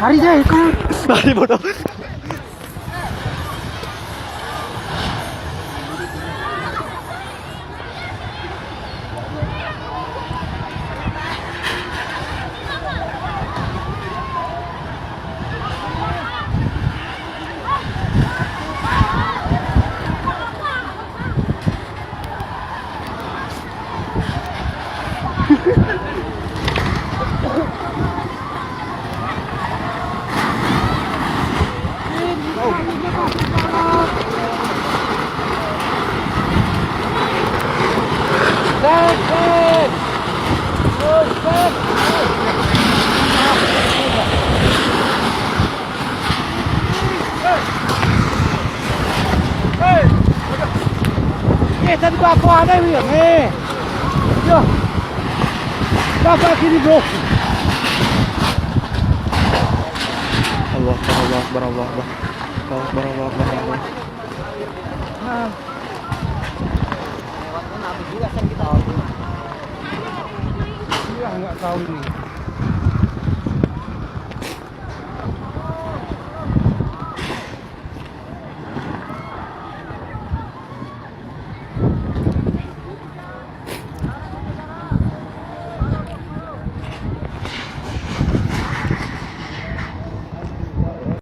Lari deh, kan. Lari bodoh. Chân qua qua đây nguy hiểm nghe chưa, qua kia đi bro. Allah, Allah, Allah, Allah, Allah, Allah. Iya nggak tahu nih.